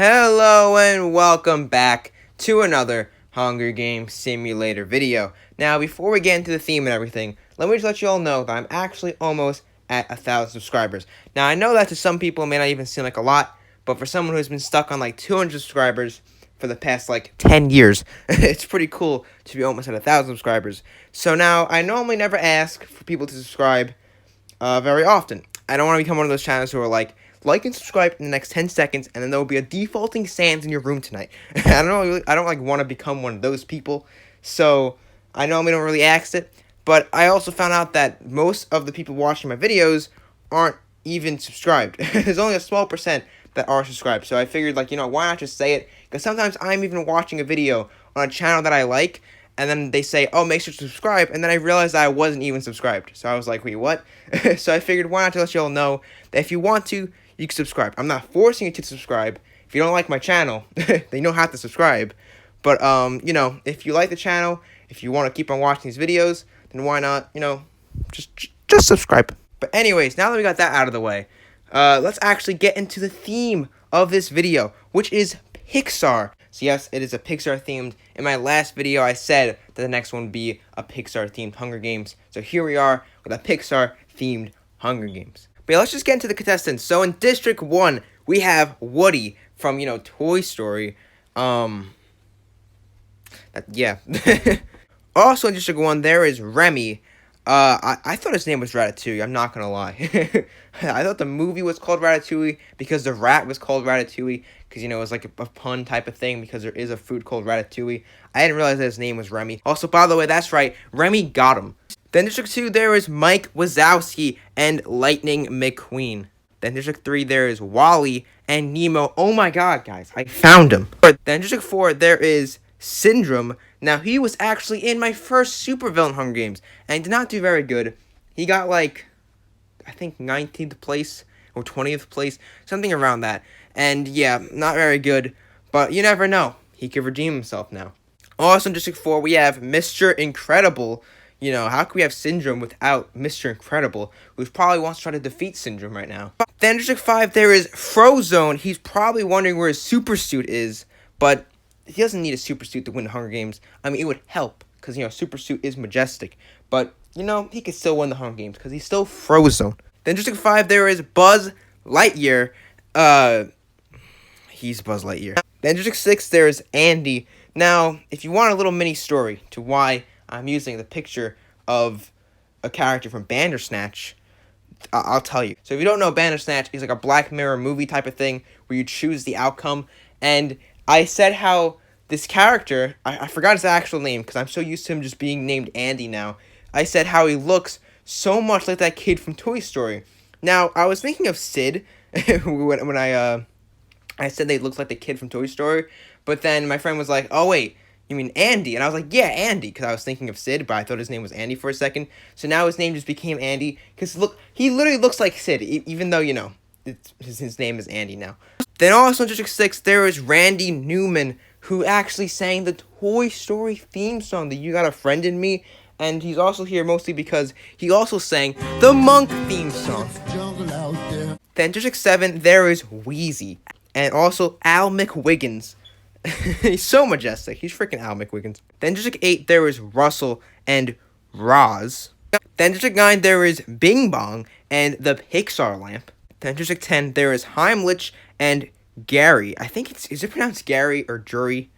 Hello and welcome back to another Hunger Games Simulator video. Now, before we get into the theme and everything, let me just let you all know that I'm actually almost at 1,000 subscribers. Now, I know that to some people it may not even seem like a lot, but for someone who's been stuck on like 200 subscribers for the past like 10 years, it's pretty cool to be almost at 1,000 subscribers. So now, I normally never ask for people to subscribe very often. I don't want to become one of those channels who are like and subscribe in the next 10 seconds, and then there will be a defaulting Sans in your room tonight. I don't want to become one of those people, so I normally don't really ask it, but I also found out that most of the people watching my videos aren't even subscribed. There's only a small percent that are subscribed, so I figured, why not just say it, because sometimes I'm even watching a video on a channel that I like, and then they say, oh, make sure to subscribe, and then I realized that I wasn't even subscribed. So I was like, wait, what? So I figured, why not to let you all know that if you want to, you can subscribe. I'm not forcing you to subscribe. If you don't like my channel, then you don't have to subscribe. But, if you like the channel, if you want to keep on watching these videos, then why not, just subscribe. But anyways, now that we got that out of the way, let's actually get into the theme of this video, which is Pixar. So yes, it is a Pixar themed. In my last video, I said that the next one would be a Pixar themed Hunger Games. So here we are with a Pixar themed Hunger Games. But yeah, let's just get into the contestants. So in District 1, we have Woody from, Toy Story. Yeah. Also in District 1, there is Remy. I thought his name was Ratatouille, I'm not gonna lie. I thought the movie was called Ratatouille because the rat was called Ratatouille, because, it was like a pun type of thing, because there is a food called Ratatouille. I didn't realize that his name was Remy. Also, by the way, that's right, Remy got him. Then District 2, there is Mike Wazowski and Lightning McQueen. Then District 3, there is Wally and Nemo. Oh my god, guys, I found him. Then District 4, there is Syndrome. Now, he was actually in my first supervillain Hunger Games, and he did not do very good. He got, I think 19th place or 20th place, something around that. And, yeah, not very good, but you never know. He could redeem himself now. Also, in District 4, we have Mr. Incredible. How can we have Syndrome without Mr. Incredible, who probably wants to try to defeat Syndrome right now? Then, in District 5, there is Frozone. He's probably wondering where his super suit is, but he doesn't need a super suit to win the Hunger Games. I mean, it would help, because, super suit is majestic. But, he could still win the Hunger Games, because he's still Frozone. Then District 5, there is Buzz Lightyear. He's Buzz Lightyear. Then District 6, there is Andy. Now, if you want a little mini story to why I'm using the picture of a character from Bandersnatch, I'll tell you. So if you don't know, Bandersnatch is like a Black Mirror movie type of thing, where you choose the outcome, and I said how this character, I forgot his actual name, because I'm so used to him just being named Andy now. I said how he looks so much like that kid from Toy Story. Now, I was thinking of Sid, when I said they looked like the kid from Toy Story, but then my friend was like, oh wait, you mean Andy? And I was like, yeah, Andy, because I was thinking of Sid, but I thought his name was Andy for a second. So now his name just became Andy, because look, he literally looks like Sid, even though, his name is Andy now. Then also in District 6, there is Randy Newman, who actually sang the Toy Story theme song, the You Got a Friend in Me, and he's also here mostly because he also sang the Monk theme song. Then District 7, there is Wheezy, and also Al McWiggins. He's so majestic. He's freaking Al McWiggins. Then District 8, there is Russell and Roz. Then District 9, there is Bing Bong and the Pixar lamp. Then District 10, there is Heimlich and Gary. I think is it pronounced Gary or Jury?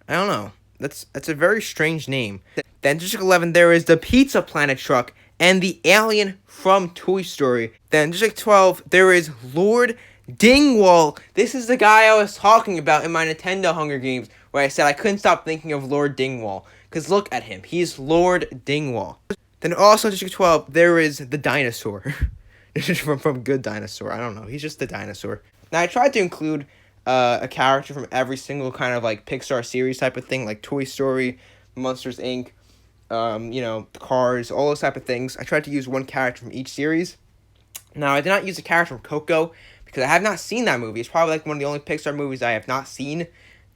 I don't know. That's a very strange name. Then District 11, there is the Pizza Planet truck and the alien from Toy Story. Then District 12, there is Lord Dingwall. This is the guy I was talking about in my Nintendo Hunger Games, where I said I couldn't stop thinking of Lord Dingwall. Because look at him. He's Lord Dingwall. Then also in District 12, there is the dinosaur. from Good Dinosaur. I don't know. He's just the dinosaur. Now, I tried to include a character from every single kind of, Pixar series type of thing, like Toy Story, Monsters, Inc., Cars, all those type of things. I tried to use one character from each series. Now, I did not use a character from Coco, because I have not seen that movie. It's probably, one of the only Pixar movies I have not seen,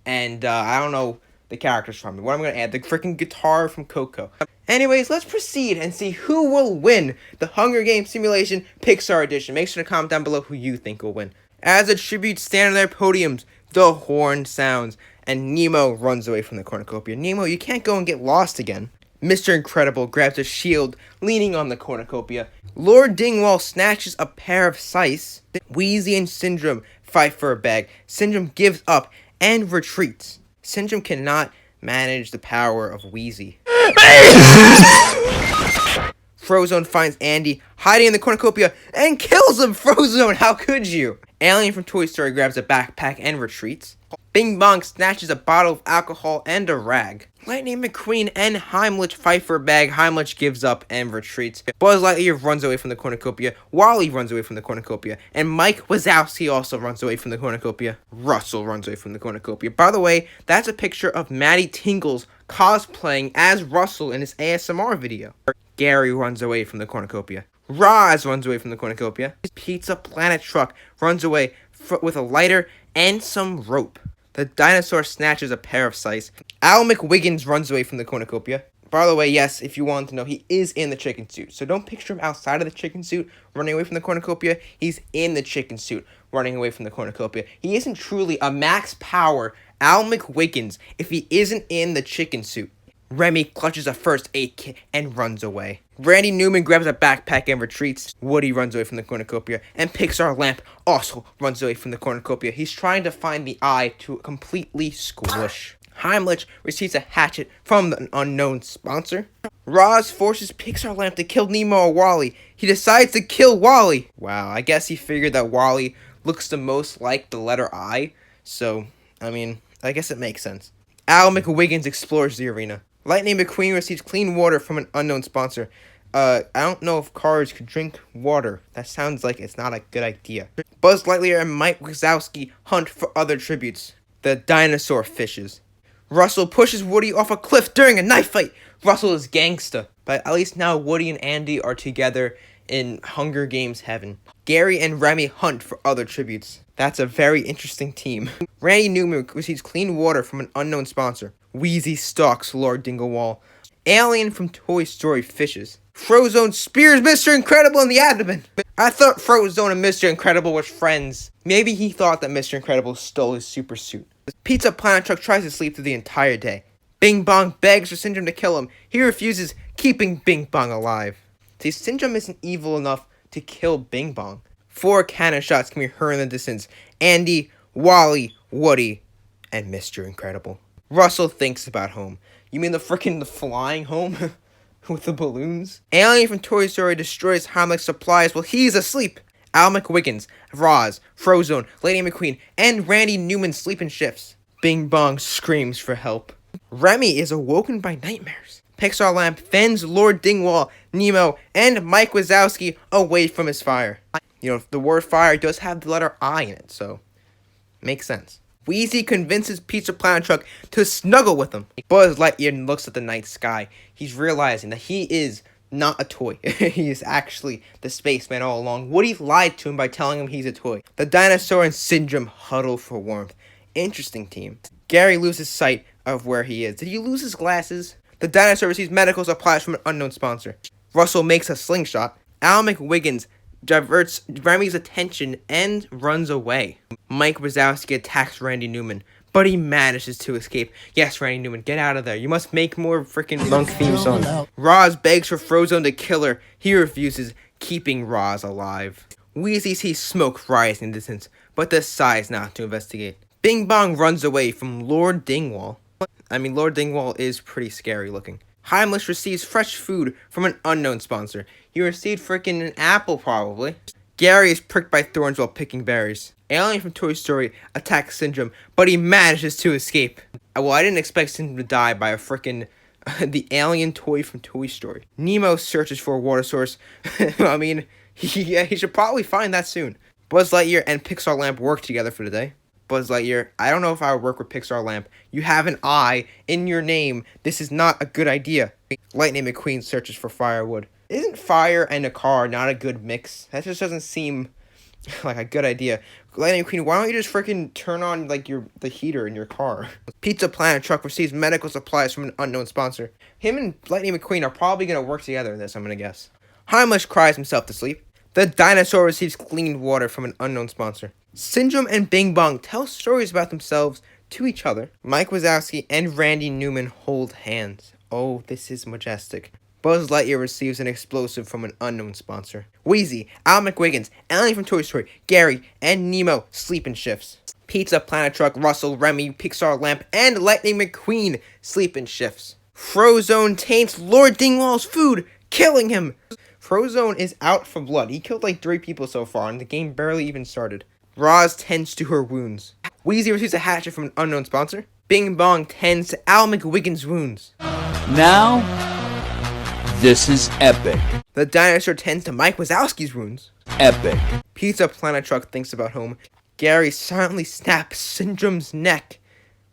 and I don't know the characters from it. What I'm going to add, the freaking guitar from Coco. Anyways, let's proceed and see who will win the Hunger Games Simulation Pixar Edition. Make sure to comment down below who you think will win. As a tribute, stand on their podiums, The horn sounds, and Nemo runs away from the cornucopia. Nemo, you can't go and get lost again. Mr. Incredible grabs a shield, leaning on the cornucopia. Lord Dingwall snatches a pair of scythes. Wheezy and Syndrome fight for a bag. Syndrome gives up and retreats. Syndrome cannot manage the power of Wheezy. Frozone finds Andy hiding in the cornucopia and kills him. Frozone, how could you? Alien from Toy Story grabs a backpack and retreats. Bing Bong snatches a bottle of alcohol and a rag. Lightning McQueen and Heimlich fight for a bag. Heimlich gives up and retreats. Buzz Lightyear runs away from the cornucopia. Wally runs away from the cornucopia. And Mike Wazowski also runs away from the cornucopia. Russell runs away from the cornucopia. By the way, that's a picture of Maddie Tingles cosplaying as Russell in his ASMR video. Gary runs away from the cornucopia. Roz runs away from the cornucopia. Pizza Planet truck runs away with a lighter and some rope. The dinosaur snatches a pair of scythes. Al McWiggins runs away from the cornucopia. By the way, yes, if you want to know, he is in the chicken suit. So don't picture him outside of the chicken suit running away from the cornucopia. He's in the chicken suit running away from the cornucopia. He isn't truly a max power Al McWiggins if he isn't in the chicken suit. Remy clutches a first aid kit and runs away. Randy Newman grabs a backpack and retreats. Woody runs away from the cornucopia. And Pixar Lamp also runs away from the cornucopia. He's trying to find the eye to completely squish. Heimlich receives a hatchet from an unknown sponsor. Roz forces Pixar Lamp to kill Nemo or Wally. He decides to kill Wally. Wow, I guess he figured that Wally looks the most like the letter I. So, I guess it makes sense. Al McWiggins explores the arena. Lightning McQueen receives clean water from an unknown sponsor. I don't know if cars could drink water. That sounds like it's not a good idea. Buzz Lightyear and Mike Wazowski hunt for other tributes. The dinosaur fishes. Russell pushes Woody off a cliff during a knife fight. Russell is gangsta. But at least now Woody and Andy are together in Hunger Games heaven. Gary and Remy hunt for other tributes. That's a very interesting team. Randy Newman receives clean water from an unknown sponsor. Wheezy stalks Lord Dingwall. Alien from Toy Story fishes. Frozone spears Mr. Incredible in the abdomen. I thought Frozone and Mr. Incredible were friends. Maybe he thought that Mr. Incredible stole his super suit. Pizza Planet Truck tries to sleep through the entire day. Bing Bong begs for Syndrome to kill him. He refuses, keeping Bing Bong alive. See, Syndrome isn't evil enough to kill Bing Bong. 4 cannon shots can be heard in the distance. Andy, Wally, Woody, and Mr. Incredible. Russell thinks about home. You mean the flying home? With the balloons? Alien from Toy Story destroys Heimlich's supplies while he's asleep. Al McWiggins, Roz, Frozone, Lady McQueen, and Randy Newman sleep in shifts. Bing Bong screams for help. Remy is awoken by nightmares. Pixar Lamp fends Lord Dingwall, Nemo, and Mike Wazowski away from his fire. The word fire does have the letter I in it, so makes sense. Wheezy convinces Pizza Planet Truck to snuggle with him. Buzz Lightyear looks at the night sky. He's realizing that he is not a toy. He is actually the spaceman all along. Woody lied to him by telling him he's a toy. The dinosaur and Syndrome huddle for warmth. Interesting team. Gary loses sight of where he is. Did he lose his glasses? The dinosaur receives medical supplies from an unknown sponsor. Russell makes a slingshot. Al McWiggins diverts Remy's attention and runs away. Mike Wazowski attacks Randy Newman, but he manages to escape. Yes, Randy Newman, get out of there. You must make more freaking Monk theme songs. Roz begs for Frozone to kill her. He refuses, keeping Roz alive. Wheezy sees smoke rising in the distance, but decides not to investigate. Bing Bong runs away from Lord Dingwall. Lord Dingwall is pretty scary looking. Heimlich receives fresh food from an unknown sponsor. He received freaking an apple, probably. Gary is pricked by thorns while picking berries. Alien from Toy Story attacks Syndrome, but he manages to escape. Well, I didn't expect Syndrome to die by a freaking the alien toy from Toy Story. Nemo searches for a water source. He should probably find that soon. Buzz Lightyear and Pixar Lamp work together for the day. Buzz Lightyear, I don't know if I would work with Pixar Lamp. You have an I in your name. This is not a good idea. Lightning McQueen searches for firewood. Isn't fire and a car not a good mix? That just doesn't seem like a good idea. Lightning McQueen, why don't you just freaking turn on the heater in your car? Pizza Planet Truck receives medical supplies from an unknown sponsor. Him and Lightning McQueen are probably going to work together in this, I'm going to guess. Heimlich cries himself to sleep. The dinosaur receives clean water from an unknown sponsor. Syndrome and Bing Bong tell stories about themselves to each other. Mike Wazowski and Randy Newman hold hands. Oh, this is majestic. Buzz Lightyear receives an explosive from an unknown sponsor. Wheezy, Al McWiggins, Ellie from Toy Story, Gary, and Nemo sleep in shifts. Pizza, Planet Truck, Russell, Remy, Pixar Lamp, and Lightning McQueen sleep in shifts. Frozone taints Lord Dingwall's food, killing him. Frozone is out for blood. He killed like 3 people so far, and the game barely even started. Roz tends to her wounds. Wheezy receives a hatchet from an unknown sponsor. Bing Bong tends to Al McWiggins' wounds. Now, this is epic. The dinosaur tends to Mike Wazowski's wounds. Epic. Pizza Planet Truck thinks about home. Gary silently snaps Syndrome's neck.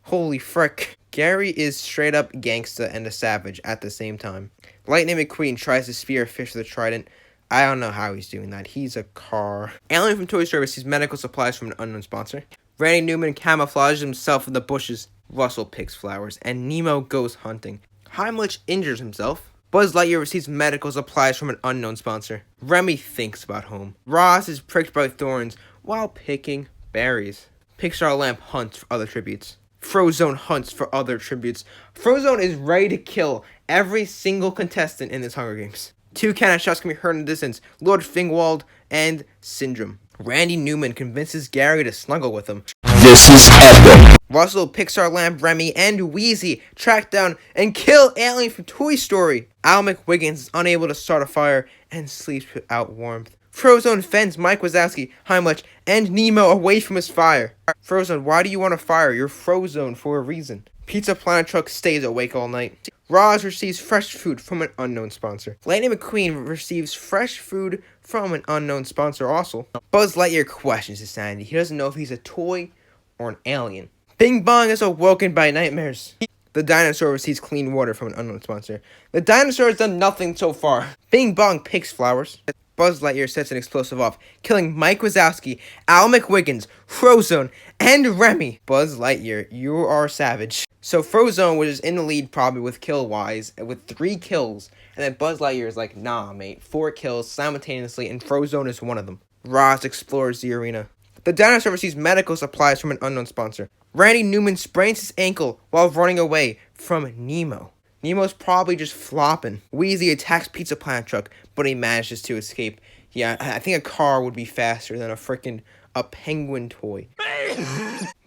Holy frick. Gary is straight up gangsta and a savage at the same time. Lightning McQueen tries to spear a fish with a trident. I don't know how he's doing that. He's a car. Alien from Toy Story receives medical supplies from an unknown sponsor. Randy Newman camouflages himself in the bushes. Russell picks flowers, and Nemo goes hunting. Heimlich injures himself. Buzz Lightyear receives medical supplies from an unknown sponsor. Remy thinks about home. Roz is pricked by thorns while picking berries. Pixar Lamp hunts for other tributes. Frozone hunts for other tributes. Frozone is ready to kill every single contestant in this Hunger Games. 2 cannon shots can be heard in the distance. Lord Fingwald and Syndrome. Randy Newman convinces Gary to snuggle with him. This is epic. Russell, Pixar Lamp, Remy, and Wheezy track down and kill Alien from Toy Story. Al McWiggins is unable to start a fire and sleeps without warmth. Frozone fends Mike Wazowski, Heimlich, and Nemo away from his fire. Frozone, why do you want a fire? You're Frozone for a reason. Pizza Planet Truck stays awake all night. Roz receives fresh food from an unknown sponsor. Lightning McQueen receives fresh food from an unknown sponsor also. Buzz Lightyear questions his sanity. He doesn't know if he's a toy or an alien. Bing Bong is awoken by nightmares. The dinosaur receives clean water from an unknown sponsor. The dinosaur has done nothing so far. Bing Bong picks flowers. Buzz Lightyear sets an explosive off, killing Mike Wazowski, Al McWiggins, Frozone, and Remy. Buzz Lightyear, you are savage. So Frozone was in the lead probably with kill-wise, with 3 kills. And then Buzz Lightyear is like, nah, mate, 4 kills simultaneously, and Frozone is one of them. Roz explores the arena. The dinosaur receives medical supplies from an unknown sponsor. Randy Newman sprains his ankle while running away from Nemo. Nemo's probably just flopping. Wheezy attacks Pizza Planet Truck, but he manages to escape. Yeah, I think a car would be faster than a penguin toy.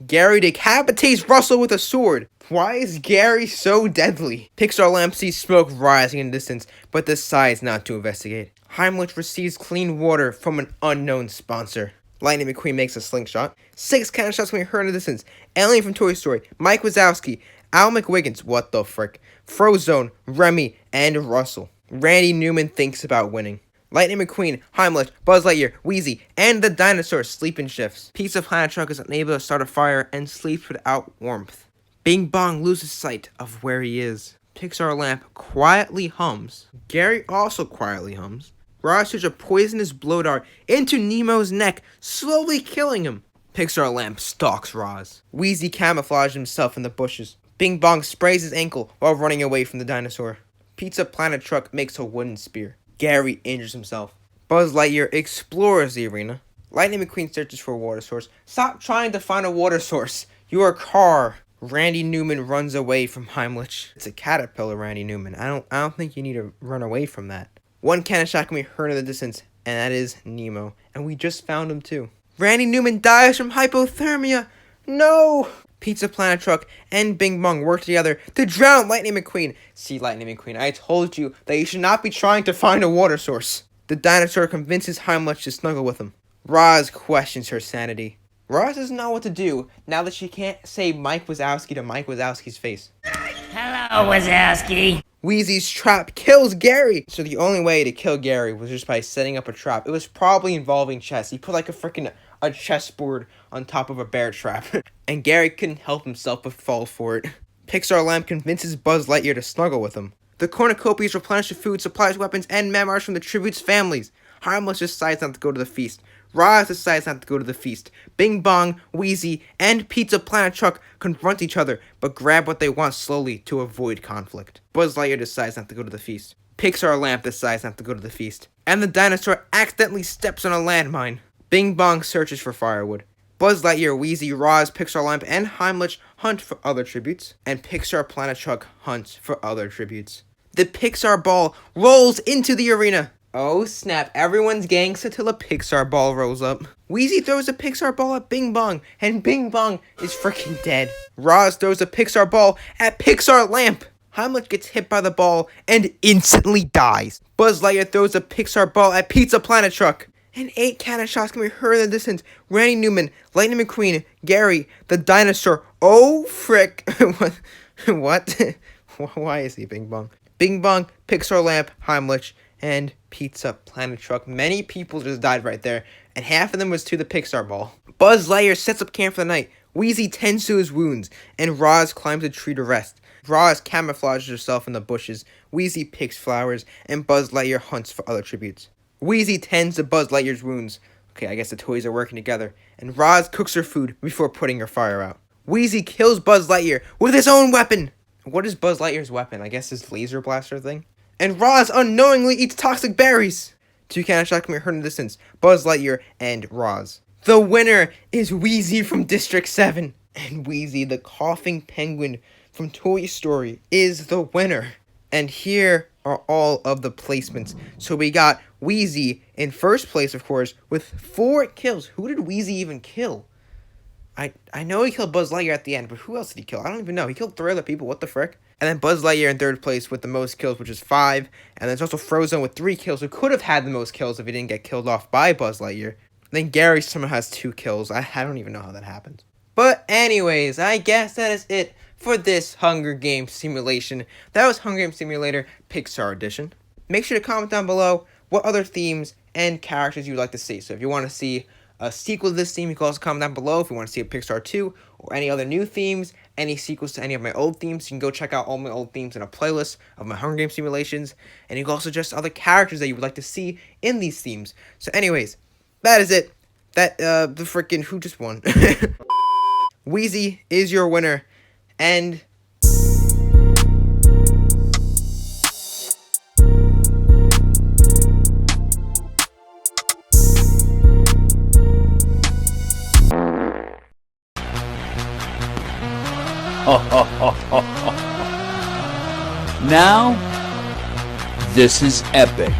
Gary decapitates Russell with a sword. Why is Gary so deadly? Pixar Lamp sees smoke rising in the distance, but decides not to investigate. Heimlich receives clean water from an unknown sponsor. Lightning McQueen makes a slingshot. 6 cannon shots can be heard in the distance. Alien from Toy Story, Mike Wazowski, Al McWiggins, what the frick, Frozone, Remy, and Russell. Randy Newman thinks about winning. Lightning McQueen, Heimlich, Buzz Lightyear, Wheezy, and the dinosaur sleep in shifts. Pizza Planet Truck is unable to start a fire and sleeps without warmth. Bing Bong loses sight of where he is. Pixar Lamp quietly hums. Gary also quietly hums. Roz shoots a poisonous blow dart into Nemo's neck, slowly killing him. Pixar Lamp stalks Roz. Wheezy camouflages himself in the bushes. Bing Bong sprays his ankle while running away from the dinosaur. Pizza Planet Truck makes a wooden spear. Gary injures himself. Buzz Lightyear explores the arena. Lightning McQueen searches for a water source. Stop trying to find a water source. You're a car. Randy Newman runs away from Heimlich. It's a caterpillar, Randy Newman. I don't think you need to run away from that. 1 cannon shot can be heard in the distance, and that is Nemo. And we just found him too. Randy Newman dies from hypothermia. No! Pizza Planet Truck and Bing Bong work together to drown Lightning McQueen. See, Lightning McQueen, I told you that you should not be trying to find a water source. The dinosaur convinces Heimlich to snuggle with him. Roz questions her sanity. Roz doesn't know what to do now that she can't say Mike Wazowski to Mike Wazowski's face. Hello, Wazowski. Wheezy's trap kills Gary. So the only way to kill Gary was just by setting up a trap. It was probably involving chess. He put like a chessboard on top of a bear trap. And Gary couldn't help himself but fall for it. Pixar Lamp convinces Buzz Lightyear to snuggle with him. The cornucopias replenish the food, supplies, weapons, and memoirs from the tribute's families. Heimlich decides not to go to the feast. Roz decides not to go to the feast. Bing Bong, Wheezy, and Pizza Planet Truck confront each other, but grab what they want slowly to avoid conflict. Buzz Lightyear decides not to go to the feast. Pixar Lamp decides not to go to the feast. And the dinosaur accidentally steps on a landmine. Bing Bong searches for firewood. Buzz Lightyear, Wheezy, Roz, Pixar Lamp, and Heimlich hunt for other tributes, and Pixar Planet Truck hunts for other tributes. The Pixar ball rolls into the arena. Oh snap, everyone's gangsta till a Pixar ball rolls up. Wheezy throws a Pixar ball at Bing Bong, and Bing Bong is freaking dead. Roz throws a Pixar ball at Pixar Lamp. Heimlich gets hit by the ball and instantly dies. Buzz Lightyear throws a Pixar ball at Pizza Planet Truck. And 8 cannon shots can be heard in the distance. Randy Newman, Lightning McQueen, Gary, the dinosaur. Oh frick. What? Why is he Bing Bong? Bing Bong, Pixar Lamp, Heimlich, and Pizza Planet Truck. Many people just died right there, and half of them was to the Pixar ball. Buzz Lightyear sets up camp for the night. Wheezy tends to his wounds, and Roz climbs a tree to rest. Roz camouflages herself in the bushes. Wheezy picks flowers, and Buzz Lightyear hunts for other tributes. Wheezy tends to Buzz Lightyear's wounds. Okay, I guess the toys are working together. And Roz cooks her food before putting her fire out. Wheezy kills Buzz Lightyear with his own weapon. What is Buzz Lightyear's weapon? I guess his laser blaster thing? And Roz unknowingly eats toxic berries. 2 cannon shots can be heard in the distance. Buzz Lightyear and Roz. The winner is Wheezy from District 7. And Wheezy, the coughing penguin from Toy Story, is the winner. And here are all of the placements. So we got Wheezy in first place, of course, with 4 kills. Who did Wheezy even kill? I know he killed Buzz Lightyear at the end, but who else did he kill? I don't even know. He killed 3 other people. What the frick? And then Buzz Lightyear in third place with the most kills, which is 5. And there's also Frozone with 3 kills, who could have had the most kills if he didn't get killed off by Buzz Lightyear. Then Gary somehow has 2 kills. I don't even know how that happened. But anyways, I guess that is it for this Hunger Games simulation. That was Hunger Games Simulator Pixar Edition. Make sure to comment down below what other themes and characters you would like to see. So if you want to see a sequel to this theme, you can also comment down below. If you want to see a Pixar 2 or any other new themes, any sequels to any of my old themes, you can go check out all my old themes in a playlist of my Hunger Games simulations. And you can also suggest other characters that you would like to see in these themes. So anyways, that is it. The freaking, who just won? Wheezy is your winner. And Now, this is epic.